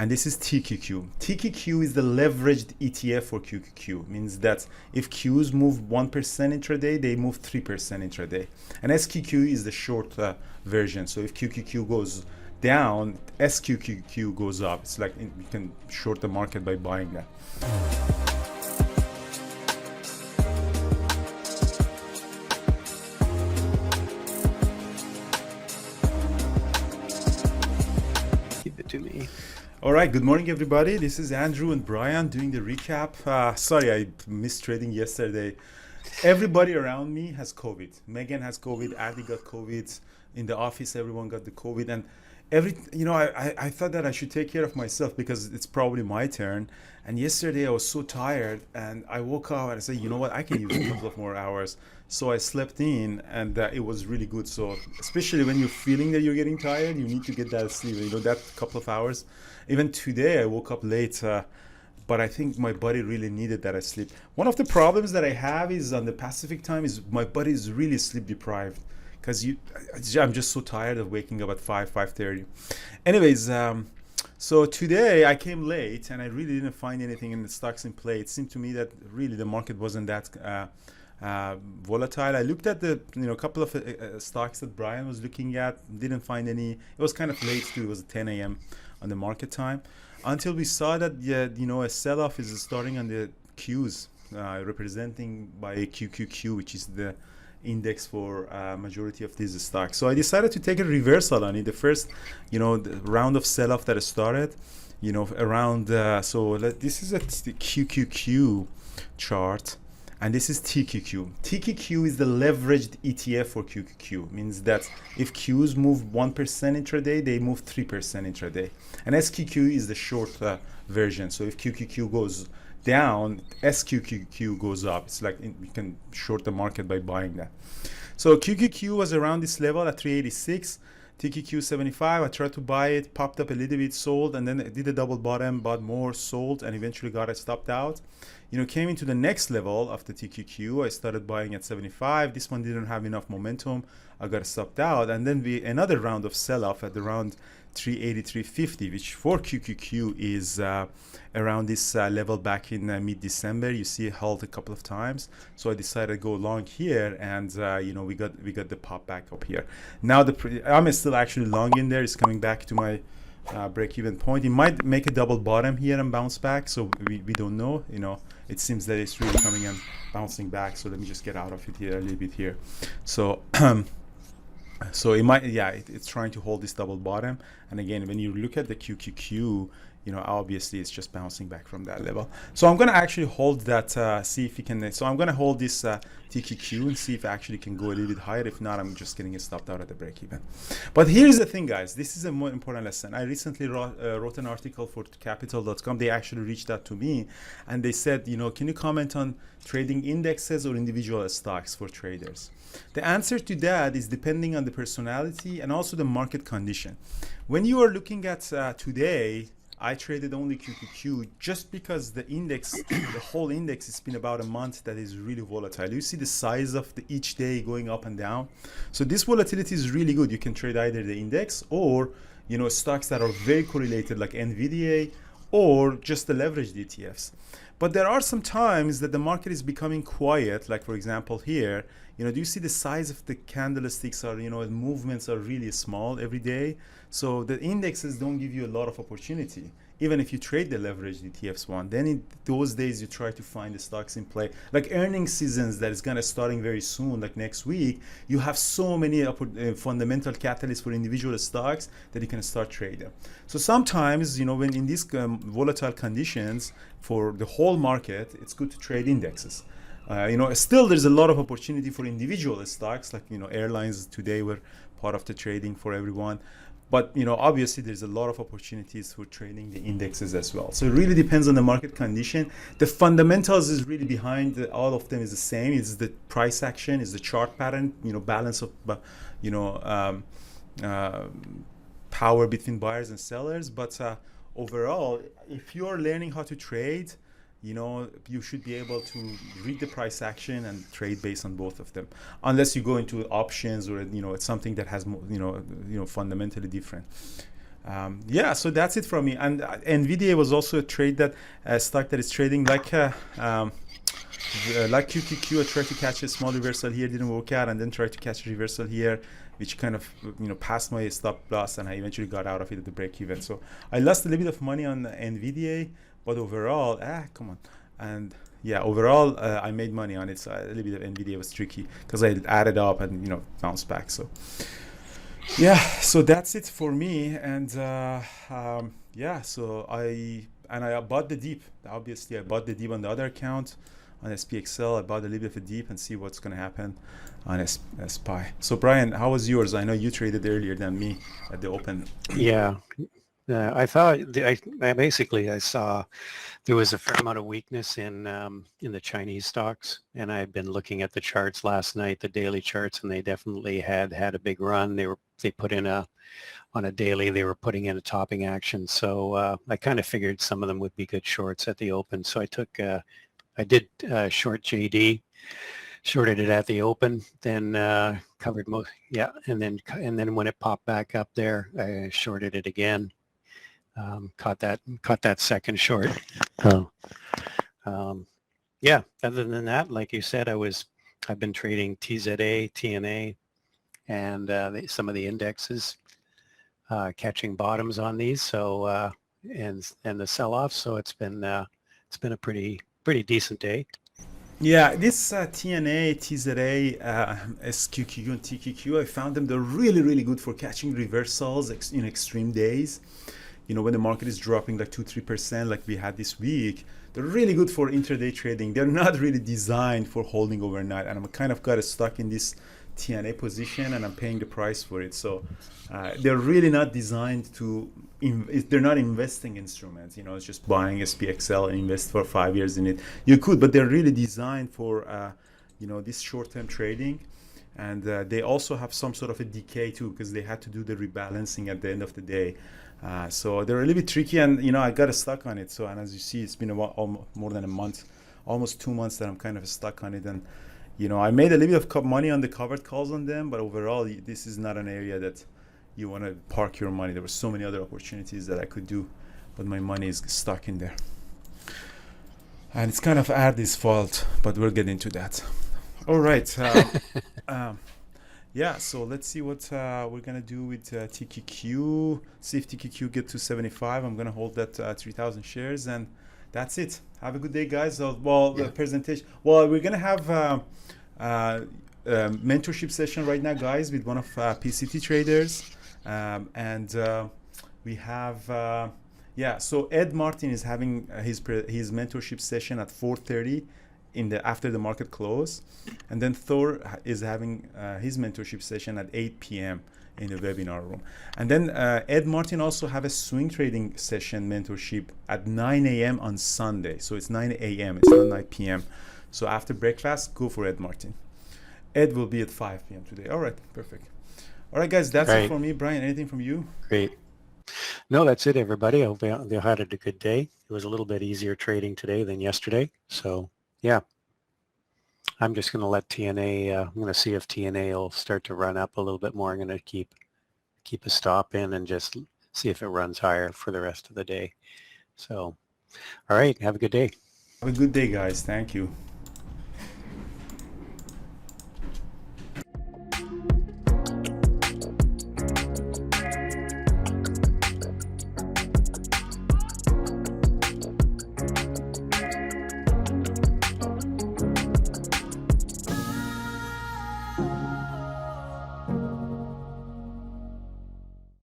and this is TQQ. TQQ is the leveraged ETF for QQQ. Means that if Qs move 1% intraday, they move 3% intraday. And SQQ is the short version. So if QQQ goes down, SQQQ goes up. It's like you can short the market by buying that. Give it to me. All right, good morning, everybody. This is Andrew and Brian doing the recap. Sorry, I missed trading yesterday. Everybody around me has COVID. Megan has COVID. Adi got COVID. In the office, everyone got the COVID. And I thought that I should take care of myself because it's probably my turn. And yesterday I was so tired and I woke up and I said, you know what, I can use a couple of more hours. So I slept in and it was really good. So especially when you're feeling that you're getting tired, you need to get that sleep, that couple of hours. Even today I woke up late, but I think my body really needed that sleep. One of the problems that I have is on the Pacific time is my body is really sleep deprived because I'm just so tired of waking up at 5:30. Anyways, so today I came late and I really didn't find anything in the stocks in play. It seemed to me that really the market wasn't that volatile. I looked at the couple of stocks that Brian was looking at, didn't find any. It was kind of late too. It was 10 a.m. on the market time until we saw that a sell-off is starting on the Qs, representing by a QQQ, which is the index for majority of these stocks. So I decided to take a reversal on it. The first the round of sell-off that started around this is a QQQ chart. And this is TQQ. TQQ is the leveraged ETF for QQQ. Means that if Qs move 1% intraday, they move 3% intraday. And SQQ is the short version. So if QQQ goes down, SQQQ goes up. It's like you can short the market by buying that. So QQQ was around this level at 386. TQQ 75, I tried to buy it, popped up a little bit, sold, and then it did a double bottom, bought more, sold, and eventually got it stopped out. Came into the next level of the TQQ. I started buying at 75. This one didn't have enough momentum. I got stopped out, and then another round of sell-off at around 380, 350, which for QQQ is around this level back in mid-December. You see it held a couple of times. So I decided to go long here, and we got the pop back up here. Now I'm still actually long in there. It's coming back to my break-even point. It might make a double bottom here and bounce back. So we don't know. It seems that it's really coming and bouncing back. So let me just get out of it here a little bit here. So. So it might, it's trying to hold this double bottom. And again, when you look at the QQQ, obviously it's just bouncing back from that level. So I'm going to actually hold that, see if we can. So I'm going to hold this TQQ and see if I actually can go a little bit higher. If not, I'm just getting it stopped out at the break even. But here's the thing, guys. This is a more important lesson. I recently wrote an article for capital.com. They actually reached out to me and they said, can you comment on trading indexes or individual stocks for traders? The answer to that is depending on the personality and also the market condition. When you are looking at today, I traded only QQQ just because the index, the whole index, it's been about a month that is really volatile. You see the size of each day going up and down. So this volatility is really good. You can trade either the index or stocks that are very correlated like NVDA or just the leveraged ETFs. But there are some times that the market is becoming quiet, like for example here, do you see the size of the candlesticks are, the movements are really small every day. So the indexes don't give you a lot of opportunity. Even if you trade the leveraged ETFs one, then in those days you try to find the stocks in play. Like earnings seasons that is gonna starting very soon, like next week, you have so many fundamental catalysts for individual stocks that you can start trading. So sometimes, when in these volatile conditions for the whole market, it's good to trade indexes. Still there's a lot of opportunity for individual stocks, like airlines today were part of the trading for everyone. But obviously there's a lot of opportunities for trading the indexes as well. So it really depends on the market condition. The fundamentals is really behind all of them is the same. It's the price action, is the chart pattern, balance of power between buyers and sellers. But overall, if you're learning how to trade, you should be able to read the price action and trade based on both of them, unless you go into options or it's something that has fundamentally different. Yeah, so that's it from me. And Nvidia was also a trade that stock that is trading like QQQ. I tried to catch a small reversal here, didn't work out, and then tried to catch a reversal here, which kind of passed my stop loss, and I eventually got out of it at the break even. So I lost a little bit of money on Nvidia, but overall, come on, and yeah, overall I made money on it. So a little bit of Nvidia was tricky because I added up and bounced back. So yeah, so that's it for me, and yeah, so I bought the deep. Obviously, I bought the deep on the other account on SPXL. I bought a little bit of a deep and see what's going to happen on SPY. So Brian, how was yours? I know you traded earlier than me at the open. Yeah. I thought I saw there was a fair amount of weakness in the Chinese stocks, and I've been looking at the charts last night, the daily charts, and they definitely had a big run. They put in on a daily, they were putting in a topping action. So I kind of figured some of them would be good shorts at the open. So I did short JD, shorted it at the open, then covered most, yeah, and then when it popped back up there, I shorted it again. Caught that second short. Oh. Yeah, other than that, like you said, I've been trading TZA, TNA, and some of the indexes, catching bottoms on these. So and the sell-off. So it's been a pretty decent day. Yeah, this TNA, TZA, SQQQ, and TQQ, I found them, they're really, really good for catching reversals in extreme days. When the market is dropping like 2-3% like we had this week, they're really good for intraday trading. They're not really designed for holding overnight, and I'm kind of got stuck in this TNA position, and I'm paying the price for it. So they're really not designed to they're not investing instruments. It's just buying SPXL and invest for 5 years in it. You could, but they're really designed for this short-term trading. And they also have some sort of a decay too, because they had to do the rebalancing at the end of the day. So they're a little bit tricky, and I got stuck on it. So, and as you see, it's been more than a month, almost 2 months that I'm kind of stuck on it. And I made a little bit of money on the covered calls on them, but overall, this is not an area that you want to park your money. There were so many other opportunities that I could do, but my money is stuck in there. And it's kind of Ardi's fault, but we'll get into that. All right. Yeah, so let's see what we're going to do with TQQ. See if TQQ get to 75. I'm going to hold that 3,000 shares, and that's it. Have a good day, guys. The presentation. Well, we're going to have mentorship session right now, guys, with one of PCT traders. And we have, so Ed Martin is having his mentorship session at 4:30 after the market close, and then Thor is having his mentorship session at 8 p.m. in the webinar room. And then Ed Martin also have a swing trading session mentorship at 9 a.m. on Sunday. So it's 9 a.m. It's not 9 p.m. So after breakfast, go for Ed Martin. Ed will be at 5 p.m. today. All right, perfect. All right, guys, that's it for me. Brian, anything from you? Great. No, that's it, everybody. I hope they had a good day. It was a little bit easier trading today than yesterday. So, yeah. I'm just going to let TNA, I'm going to see if TNA will start to run up a little bit more. I'm going to keep a stop in and just see if it runs higher for the rest of the day. So, all right. Have a good day. Have a good day, guys. Thank you.